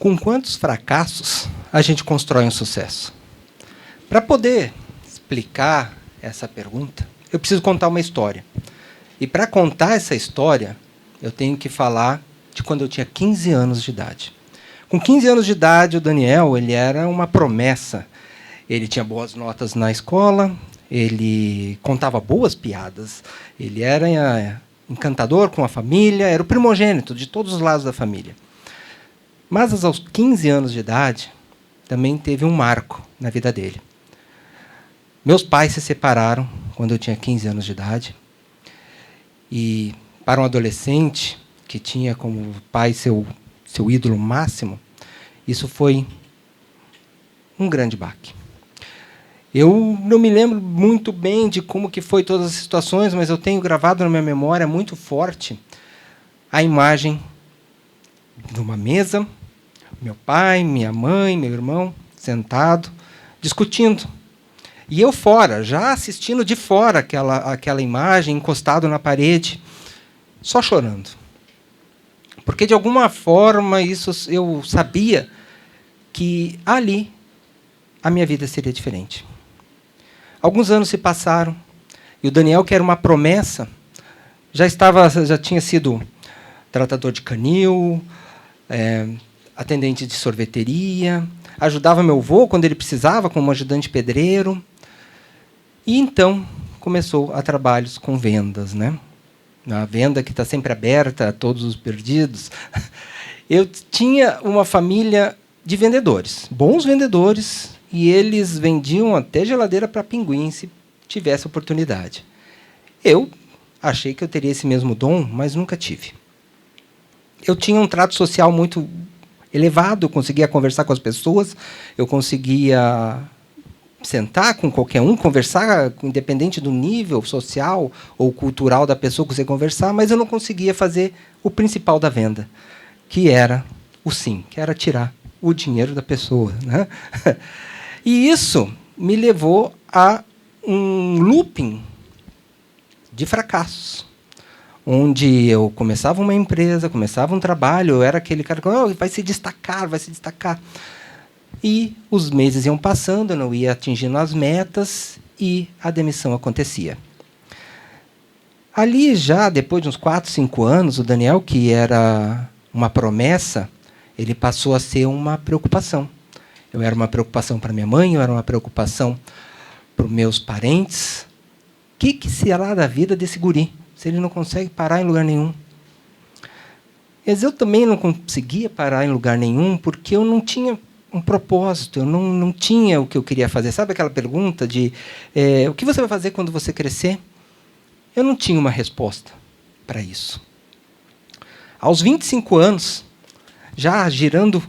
Com quantos fracassos a gente constrói um sucesso? Para poder explicar essa pergunta, eu preciso contar uma história. E para contar essa história, eu tenho que falar de quando eu tinha 15 anos de idade. Com 15 anos de idade, o Daniel ele era uma promessa. Ele tinha boas notas na escola, ele contava boas piadas, ele era encantador com a família, era o primogênito de todos os lados da família. Mas aos 15 anos de idade, também teve um marco na vida dele. Meus pais se separaram quando eu tinha 15 anos de idade. E para um adolescente que tinha como pai seu ídolo máximo, isso foi um grande baque. Eu não me lembro muito bem de como que foi todas as situações, mas eu tenho gravado na minha memória muito forte a imagem de uma mesa, meu pai, minha mãe, meu irmão, sentado, discutindo. E eu fora, já assistindo de fora aquela imagem, encostado na parede, só chorando. Porque, de alguma forma, eu sabia que ali a minha vida seria diferente. Alguns anos se passaram, e o Daniel, que era uma promessa, já tinha sido tratador de canil, atendente de sorveteria, ajudava meu avô quando ele precisava, como ajudante pedreiro. E então começou a trabalhos com vendas, né? A venda que está sempre aberta a todos os perdidos. Eu tinha uma família de vendedores, bons vendedores, e eles vendiam até geladeira para pinguim, se tivesse oportunidade. Eu achei que eu teria esse mesmo dom, mas nunca tive. Eu tinha um trato social muito elevado, eu conseguia conversar com as pessoas, eu conseguia sentar com qualquer um, conversar, independente do nível social ou cultural da pessoa que você conversar, mas eu não conseguia fazer o principal da venda, que era o sim, que era tirar o dinheiro da pessoa, né? E isso me levou a um looping de fracassos, onde eu começava uma empresa, começava um trabalho, eu era aquele cara que vai se destacar, vai se destacar. E os meses iam passando, eu não ia atingindo as metas e a demissão acontecia. Ali já, depois de uns 4, 5 anos, o Daniel, que era uma promessa, ele passou a ser uma preocupação. Eu era uma preocupação para minha mãe, eu era uma preocupação para os meus parentes. O que será da vida desse guri, se ele não consegue parar em lugar nenhum? Mas eu também não conseguia parar em lugar nenhum, porque eu não tinha um propósito, eu não tinha o que eu queria fazer. Sabe aquela pergunta de o que você vai fazer quando você crescer? Eu não tinha uma resposta para isso. Aos 25 anos, já girando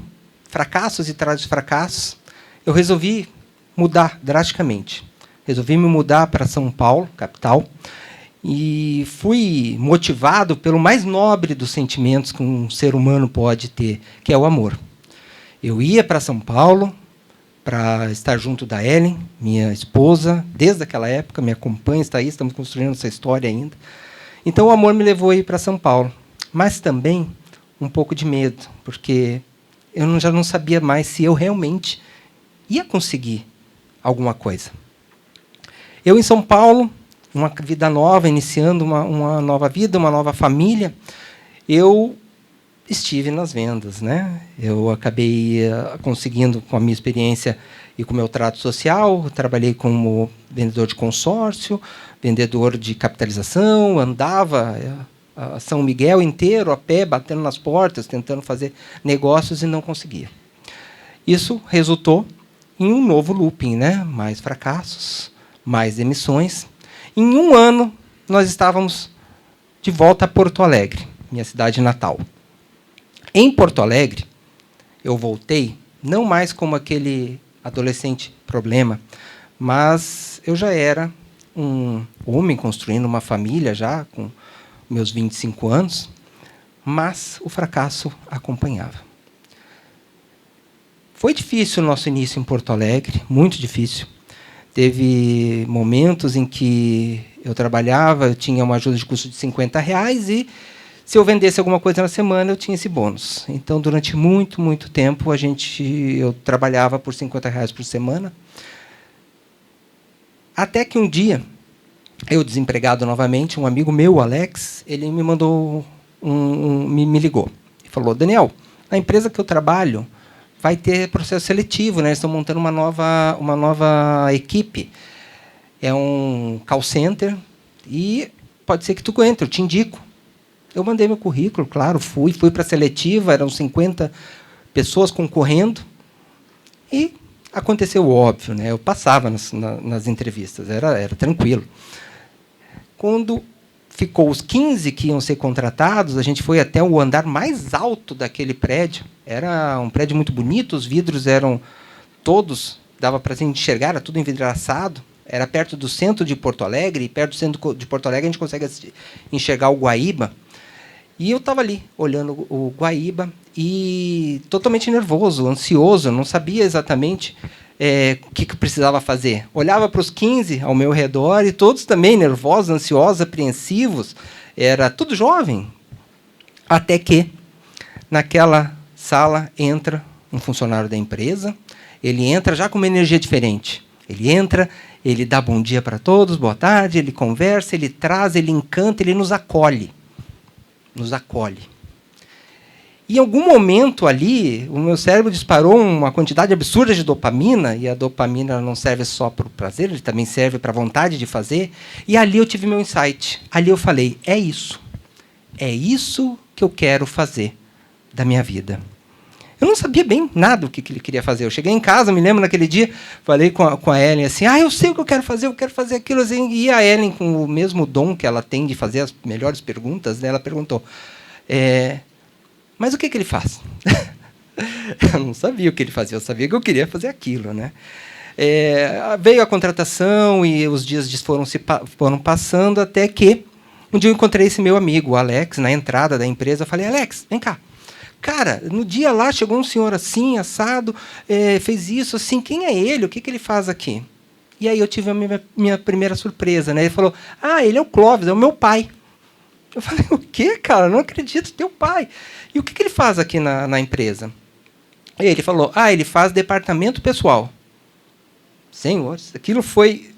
fracassos e atrás de fracassos, eu resolvi mudar drasticamente. Resolvi me mudar para São Paulo, capital, e fui motivado pelo mais nobre dos sentimentos que um ser humano pode ter, que é o amor. Eu ia para São Paulo para estar junto da Ellen, minha esposa, desde aquela época, me acompanha, está aí, estamos construindo essa história ainda. Então, o amor me levou a ir para São Paulo, mas também um pouco de medo, porque eu já não sabia mais se eu realmente ia conseguir alguma coisa. Eu, em São Paulo, uma vida nova, iniciando uma nova vida, uma nova família, eu estive nas vendas, né? Eu acabei conseguindo, com a minha experiência e com o meu trato social, trabalhei como vendedor de consórcio, vendedor de capitalização, andava a São Miguel inteiro a pé, batendo nas portas, tentando fazer negócios e não conseguia. Isso resultou em um novo looping, né? Mais fracassos, mais demissões. Em um ano, nós estávamos de volta a Porto Alegre, minha cidade natal. Em Porto Alegre, eu voltei, não mais como aquele adolescente problema, mas eu já era um homem construindo uma família já, com meus 25 anos, mas o fracasso acompanhava. Foi difícil o nosso início em Porto Alegre, muito difícil. Teve momentos em que eu trabalhava, eu tinha uma ajuda de custo de R$50 e Se eu vendesse alguma coisa na semana, eu tinha esse bônus. Então, durante muito tempo, eu trabalhava por R$ 50 por semana. Até que um dia, eu desempregado novamente, um amigo meu, o Alex, ele me mandou me ligou e falou: Daniel, na empresa que eu trabalho vai ter processo seletivo, né? Eles estão montando uma nova equipe. É um call center e pode ser que tu entre, eu te indico. Eu mandei meu currículo, claro, fui para a seletiva, eram 50 pessoas concorrendo, e aconteceu o óbvio, né? Eu passava nas entrevistas, era tranquilo. Quando ficou os 15 que iam ser contratados, a gente foi até o andar mais alto daquele prédio. Era um prédio muito bonito, os vidros eram todos, dava para a gente enxergar, era tudo envidraçado. Era perto do centro de Porto Alegre, e perto do centro de Porto Alegre a gente consegue enxergar o Guaíba. E eu estava ali, olhando o Guaíba, e totalmente nervoso, ansioso, não sabia exatamente o que precisava fazer. Olhava para os 15 ao meu redor, e todos também nervosos, ansiosos, apreensivos. Era tudo jovem. Até que, naquela sala, entra um funcionário da empresa. Ele entra já com uma energia diferente. Ele entra, ele dá bom dia para todos, boa tarde, ele conversa, ele traz, ele encanta, ele nos acolhe. Nos acolhe. E em algum momento ali, o meu cérebro disparou uma quantidade absurda de dopamina, e a dopamina não serve só para o prazer, ele também serve para a vontade de fazer, e ali eu tive meu insight. Ali eu falei, é isso que eu quero fazer da minha vida. Eu não sabia bem nada do que ele queria fazer. Eu cheguei em casa, me lembro naquele dia, falei com a Ellen assim, eu sei o que eu quero fazer aquilo. Assim, e a Ellen, com o mesmo dom que ela tem de fazer as melhores perguntas, né, ela perguntou, mas o que ele faz? Eu não sabia o que ele fazia, eu sabia que eu queria fazer aquilo. Né? Veio a contratação e os dias foram passando, até que um dia eu encontrei esse meu amigo, o Alex, na entrada da empresa. Eu falei, Alex, vem cá. Cara, no dia lá chegou um senhor assim, assado, fez isso, assim, quem é ele? O que ele faz aqui? E aí eu tive a minha primeira surpresa. Né? Ele falou, ele é o Clóvis, é o meu pai. Eu falei, o quê, cara? Não acredito, teu pai. E o que ele faz aqui na empresa? E ele falou, ele faz departamento pessoal. Senhor, aquilo foi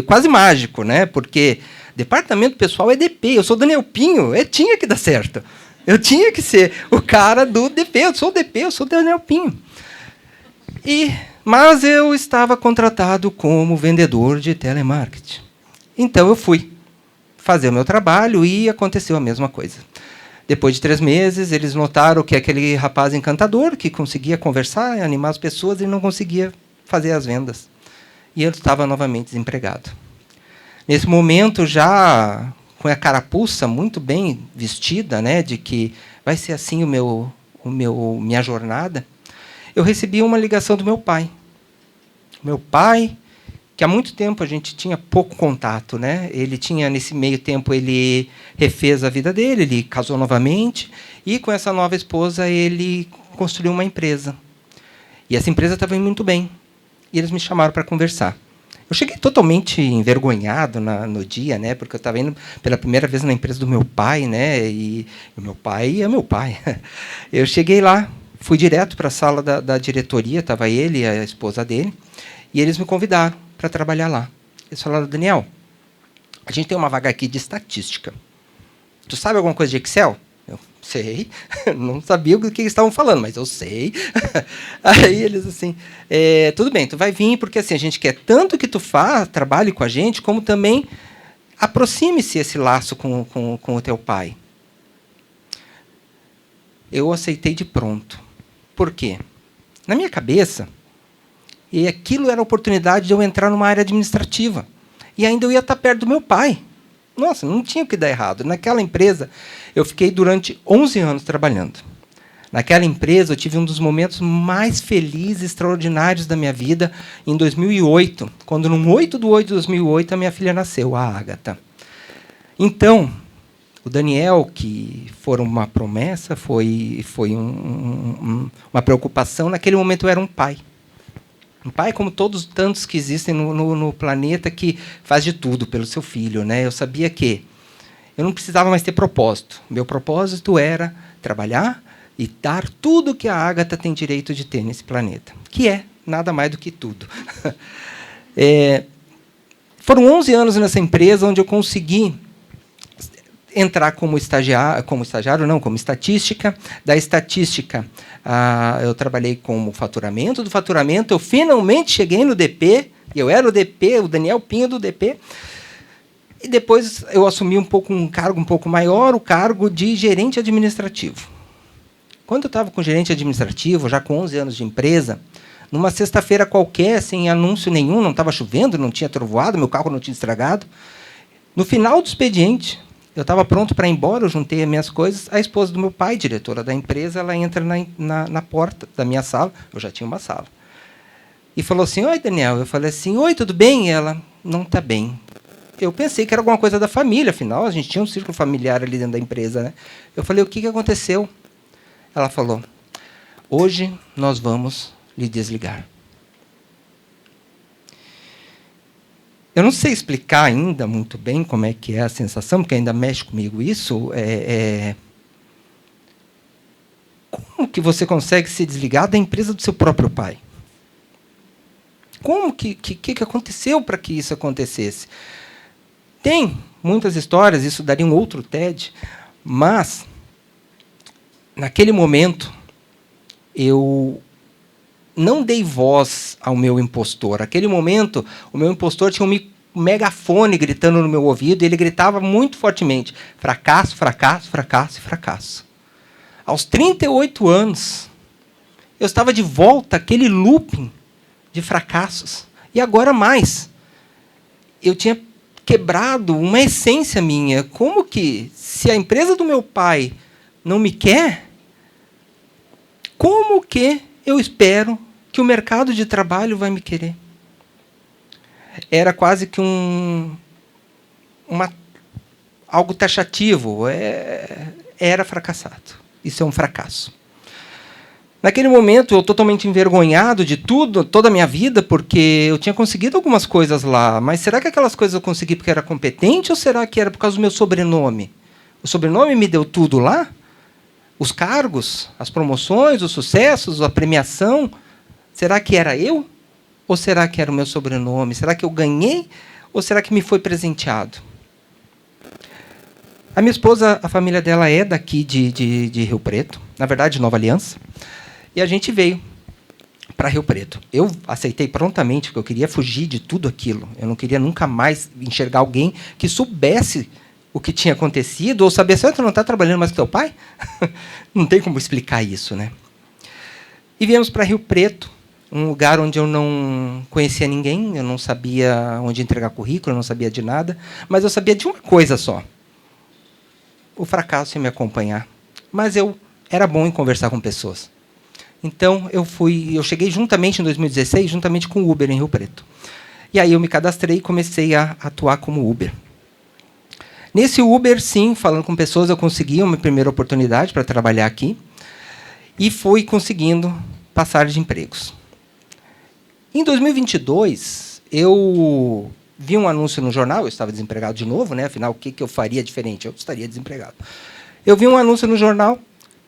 quase mágico, né? Porque departamento pessoal é DP, eu sou Daniel Pinho, tinha que dar certo. Eu tinha que ser o cara do DP, eu sou o DP, eu sou o Daniel Pinho. Mas eu estava contratado como vendedor de telemarketing. Então eu fui fazer o meu trabalho e aconteceu a mesma coisa. Depois de 3 meses, eles notaram que aquele rapaz encantador, que conseguia conversar e animar as pessoas, ele não conseguia fazer as vendas. E eu estava novamente desempregado. Nesse momento, já com a carapuça muito bem vestida, né, de que vai ser assim minha jornada, eu recebi uma ligação do meu pai. Meu pai, que há muito tempo a gente tinha pouco contato, né? Ele tinha, nesse meio tempo, ele refez a vida dele, ele casou novamente, e com essa nova esposa ele construiu uma empresa. E essa empresa estava indo muito bem. E eles me chamaram para conversar. Eu cheguei totalmente envergonhado no dia, né? Porque eu estava indo pela primeira vez na empresa do meu pai, né? E o meu pai é meu pai. Eu cheguei lá, fui direto para a sala da diretoria, estava ele e a esposa dele, e eles me convidaram para trabalhar lá. Eles falaram, Daniel, a gente tem uma vaga aqui de estatística. Tu sabe alguma coisa de Excel? Eu sei. Não sabia o que eles estavam falando, mas eu sei. Aí eles assim, tudo bem, tu vai vir, porque assim, a gente quer tanto que tu trabalhe com a gente, como também aproxime-se esse laço com o teu pai. Eu aceitei de pronto. Por quê? Na minha cabeça, e aquilo era a oportunidade de eu entrar numa área administrativa. E ainda eu ia estar perto do meu pai. Nossa, não tinha o que dar errado. Naquela empresa, eu fiquei durante 11 anos trabalhando. Naquela empresa, eu tive um dos momentos mais felizes, extraordinários da minha vida, em 2008, quando, no 8/8 de 2008, a minha filha nasceu, a Ágata. Então, o Daniel, que foi uma promessa, foi uma preocupação, naquele momento eu era um pai. Um pai como todos tantos que existem no planeta, que faz de tudo pelo seu filho. Né? Eu sabia que eu não precisava mais ter propósito. Meu propósito era trabalhar e dar tudo que a Ágata tem direito de ter nesse planeta, que é nada mais do que tudo. Foram 11 anos nessa empresa onde eu consegui entrar como estagiário, não, como estatística. Da estatística, eu trabalhei como faturamento. Do faturamento, eu finalmente cheguei no DP, e eu era o DP, o Daniel Pinho do DP. E depois eu assumi um cargo um pouco maior, o cargo de gerente administrativo. Quando eu estava com gerente administrativo, já com 11 anos de empresa, numa sexta-feira qualquer, sem anúncio nenhum, não estava chovendo, não tinha trovoado, meu carro não tinha estragado, no final do expediente, eu estava pronto para ir embora, eu juntei as minhas coisas, a esposa do meu pai, diretora da empresa, ela entra na porta da minha sala, eu já tinha uma sala, e falou assim: oi, Daniel. Eu falei assim: oi, tudo bem? E ela: não está bem. Eu pensei que era alguma coisa da família, afinal, a gente tinha um círculo familiar ali dentro da empresa, né? Eu falei: o que aconteceu? Ela falou: hoje nós vamos lhe desligar. Eu não sei explicar ainda muito bem como é que é a sensação, porque ainda mexe comigo isso. Como que você consegue se desligar da empresa do seu próprio pai? Como que aconteceu para que isso acontecesse? Tem muitas histórias, isso daria um outro TED, mas, naquele momento, eu não dei voz ao meu impostor. Naquele momento, o meu impostor tinha um megafone gritando no meu ouvido, e ele gritava muito fortemente: fracasso, fracasso, fracasso e fracasso. Aos 38 anos, eu estava de volta àquele looping de fracassos. E agora mais. Eu tinha quebrado uma essência minha. Como que, se a empresa do meu pai não me quer, como que eu espero que o mercado de trabalho vai me querer? Era quase que algo taxativo. Era fracassado. Isso é um fracasso. Naquele momento, eu totalmente envergonhado de toda a minha vida, porque eu tinha conseguido algumas coisas lá. Mas será que aquelas coisas eu consegui porque era competente, ou será que era por causa do meu sobrenome? O sobrenome me deu tudo lá? Os cargos, as promoções, os sucessos, a premiação? Será que era eu? Ou será que era o meu sobrenome? Será que eu ganhei? Ou será que me foi presenteado? A minha esposa, a família dela é daqui de Rio Preto, na verdade, Nova Aliança. E a gente veio para Rio Preto. Eu aceitei prontamente, porque eu queria fugir de tudo aquilo. Eu não queria nunca mais enxergar alguém que soubesse o que tinha acontecido, ou saber se você não está trabalhando mais com teu pai? Não tem como explicar isso, né? E viemos para Rio Preto, um lugar onde eu não conhecia ninguém, eu não sabia onde entregar currículo, eu não sabia de nada, mas eu sabia de uma coisa só: o fracasso ia me acompanhar. Mas eu era bom em conversar com pessoas. Então, eu cheguei juntamente, em 2016, juntamente com o Uber em Rio Preto. E aí eu me cadastrei e comecei a atuar como Uber. Nesse Uber, sim, falando com pessoas, eu consegui uma primeira oportunidade para trabalhar aqui e fui conseguindo passar de empregos. Em 2022, eu vi um anúncio no jornal, eu estava desempregado de novo, né? Afinal, o que eu faria diferente? Eu estaria desempregado. Eu vi um anúncio no jornal.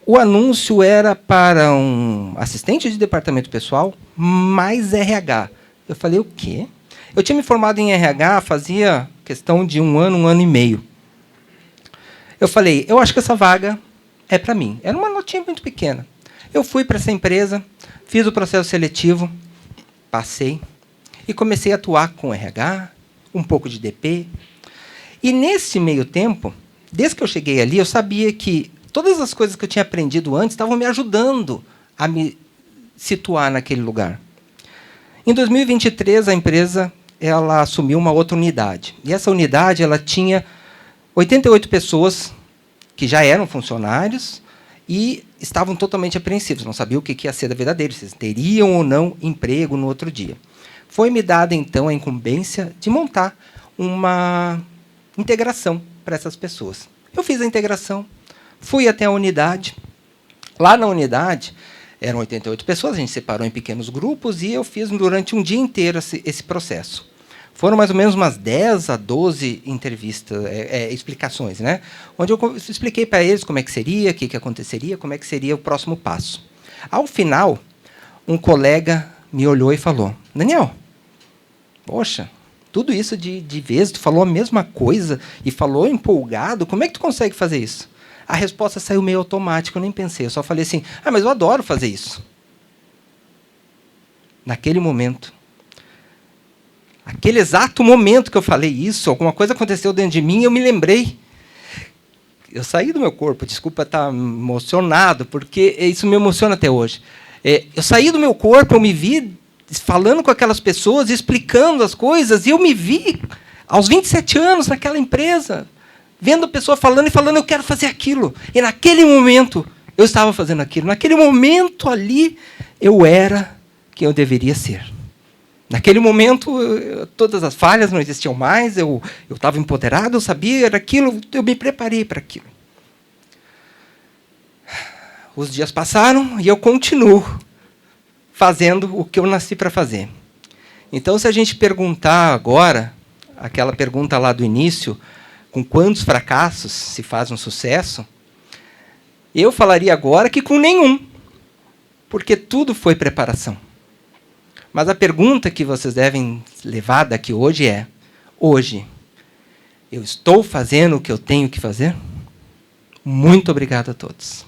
O anúncio era para um assistente de departamento pessoal, mais RH. Eu falei: o quê? Eu tinha me formado em RH fazia questão de um ano e meio. Eu falei: eu acho que essa vaga é para mim. Era uma notinha muito pequena. Eu fui para essa empresa, fiz o processo seletivo, passei, e comecei a atuar com RH, um pouco de DP. E, nesse meio tempo, desde que eu cheguei ali, eu sabia que todas as coisas que eu tinha aprendido antes estavam me ajudando a me situar naquele lugar. Em 2023, a empresa assumiu uma outra unidade. E essa unidade tinha 88 pessoas que já eram funcionários e estavam totalmente apreensivos, não sabiam o que ia ser da vida deles, se teriam ou não emprego no outro dia. Foi-me dada, então, a incumbência de montar uma integração para essas pessoas. Eu fiz a integração, fui até a unidade. Lá na unidade, eram 88 pessoas, a gente separou em pequenos grupos, e eu fiz durante um dia inteiro esse processo. Foram mais ou menos umas 10 a 12 entrevistas, explicações, né? Onde eu expliquei para eles como é que seria, o que aconteceria, como é que seria o próximo passo. Ao final, um colega me olhou e falou: Daniel, poxa, tudo isso de vez, tu falou a mesma coisa e falou empolgado, como é que tu consegue fazer isso? A resposta saiu meio automática, eu nem pensei, eu só falei assim: mas eu adoro fazer isso. Naquele momento, aquele exato momento que eu falei isso, alguma coisa aconteceu dentro de mim e eu me lembrei. Eu saí do meu corpo, desculpa estar emocionado, porque isso me emociona até hoje. Eu saí do meu corpo, eu me vi falando com aquelas pessoas, explicando as coisas, e eu me vi, aos 27 anos, naquela empresa, vendo a pessoa falando e falando, eu quero fazer aquilo. E naquele momento, eu estava fazendo aquilo. Naquele momento ali, eu era quem eu deveria ser. Naquele momento, todas as falhas não existiam mais, eu estava empoderado, eu sabia, era aquilo, eu me preparei para aquilo. Os dias passaram e eu continuo fazendo o que eu nasci para fazer. Então, se a gente perguntar agora, aquela pergunta lá do início, com quantos fracassos se faz um sucesso, eu falaria agora que com nenhum, porque tudo foi preparação. Mas a pergunta que vocês devem levar daqui hoje é: hoje, eu estou fazendo o que eu tenho que fazer? Muito obrigado a todos.